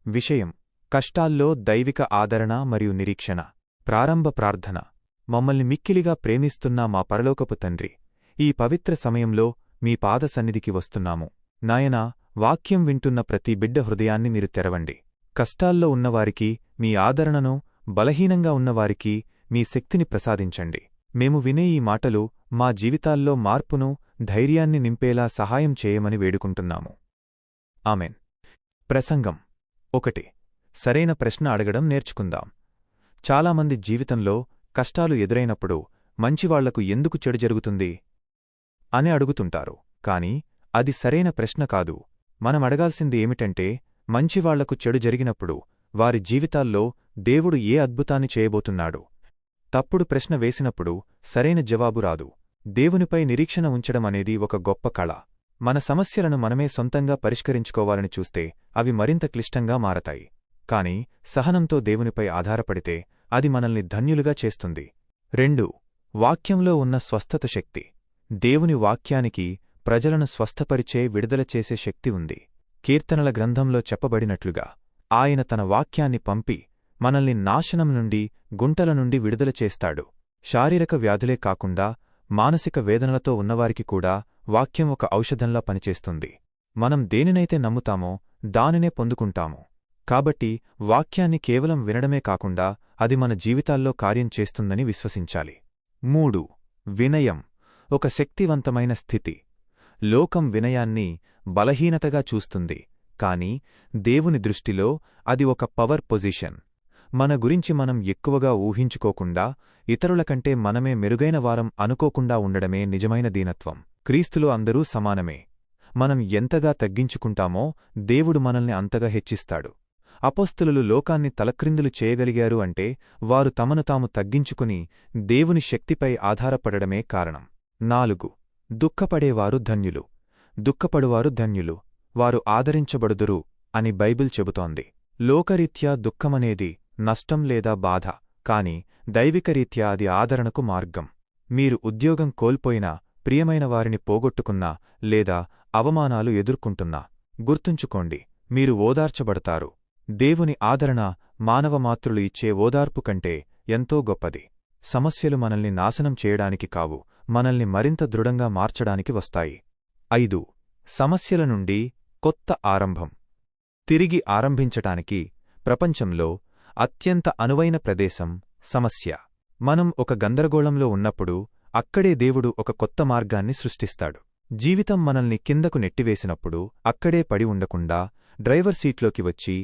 విషయం: కష్టాల్లో దైవిక ఆదరణ మరియు నిరీక్షణ. ప్రారంభ ప్రార్థన. మమ్మల్ని మిక్కిలిగా ప్రేమిస్తున్న మా పరలోకపు తండ్రి, ఈ పవిత్ర సమయంలో మీ పాద సన్నిధికి వస్తున్నాము. నాయనా, వాక్యం వింటున్న ప్రతి బిడ్డ హృదయాన్ని మీరు తెరవండి. కష్టాల్లో ఉన్నవారికి మీ ఆదరణను, బలహీనంగా ఉన్నవారికి మీ శక్తిని ప్రసాదించండి. మేము వినే ఈ మాటలు మా జీవితాల్లో మార్పును, ధైర్యాన్ని నింపేలా సహాయం చేయమని వేడుకుంటున్నాము. ఆమెన్. ప్రసంగం 1. సరైన ప్రశ్న అడగడం నేర్చుకుందాం. చాలామంది జీవితంలో కష్టాలు ఎదురైనప్పుడు మంచివాళ్లకు ఎందుకు చెడు జరుగుతుంది అని అడుగుతుంటారు. కాని అది సరైన ప్రశ్న కాదు. మనమడగాల్సింది ఏమిటంటే, మంచివాళ్లకు చెడు జరిగినప్పుడు వారి జీవితాల్లో దేవుడు ఏ అద్భుతాన్ని చేయబోతున్నాడు? తప్పుడు ప్రశ్న వేసినప్పుడు సరైన జవాబు రాదు. దేవునిపై నిరీక్షణ ఉంచడమనేది ఒక గొప్ప కళ. మన సమస్యలను మనమే సొంతంగా పరిష్కరించుకోవాలని చూస్తే అవి మరింత క్లిష్టంగా మారతాయి. కాని సహనంతో దేవునిపై ఆధారపడితే అది మనల్ని ధన్యులుగా చేస్తుంది. 2. వాక్యంలో ఉన్న స్వస్థత శక్తి. దేవుని వాక్యానికి ప్రజలను స్వస్థపరిచే, విడుదల చేసే శక్తి ఉంది. కీర్తనల గ్రంథంలో చెప్పబడినట్లుగా ఆయన తన వాక్యాన్ని పంపి మనల్ని నాశనం నుండి, గుంటల నుండి విడుదల చేస్తాడు. శారీరక వ్యాధులే కాకుండా మానసిక వేదనలతో ఉన్నవారికి కూడా వాక్యం ఒక ఔషధంలా పనిచేస్తుంది. మనం దేనినైతే నమ్ముతామో దానినే పొందుకుంటాము. కాబట్టి వాక్యాన్ని కేవలం వినడమే కాకుండా అది మన జీవితాల్లో కార్యం చేస్తుందని విశ్వసించాలి. 3. వినయం. ఒక శక్తివంతమైన స్థితి. లోకం వినయాన్ని బలహీనతగా చూస్తుంది, కాని దేవుని దృష్టిలో అది ఒక పవర్ పొజిషన్. మన గురించి మనం ఎక్కువగా ఊహించుకోకుండా, ఇతరులకంటే మనమే మెరుగైన వారం అనుకోకుండా ఉండడమే నిజమైన దీనత్వం. క్రీస్తులో అందరూ సమానమే. మనం ఎంతగా తగ్గించుకుంటామో దేవుడు మనల్ని అంతగా హెచ్చిస్తాడు. అపోస్తలులు లోకాన్ని తలక్రిందులు చేయగలిగారు అంటే వారు తమను తాము తగ్గించుకుని దేవుని శక్తిపై ఆధారపడడమే కారణం. 4. దుఃఖపడేవారు ధన్యులు. దుఃఖపడువారు ధన్యులు, వారు ఆదరించబడుదురు అని బైబిల్ చెబుతోంది. లోకరీత్యా దుఃఖమనేది నష్టం లేదా బాధ, కాని దైవికరీత్యా అది ఆదరణకు మార్గం. మీరు ఉద్యోగం కోల్పోయినా, ప్రియమైన వారిని పోగొట్టుకున్నా లేదా అవమానాలు ఎదుర్కొంటున్నా గుర్తుంచుకోండి, మీరు ఓదార్చబడతారు. దేవుని ఆదరణ మానవమాతృలు ఇచ్చే ఓదార్పు కంటే ఎంతో గొప్పది. సమస్యలు మనల్ని నాశనం చేయడానికి కావు, మనల్ని మరింత దృఢంగా మార్చడానికి వస్తాయి. 5. సమస్యల నుండి కొత్త ఆరంభం. తిరిగి ఆరంభించటానికి ప్రపంచంలో అత్యంత అనువైన ప్రదేశం సమస్య. మనం ఒక గందరగోళంలో ఉన్నప్పుడు అక్కడే దేవుడు ఒక కొత్త మార్గాన్ని సృష్టిస్తాడు. జీవితం మనల్ని కిందకు నెట్టివేసినప్పుడు అక్కడే పడి ఉండకుండా డ్రైవర్ సీట్లోకి వచ్చి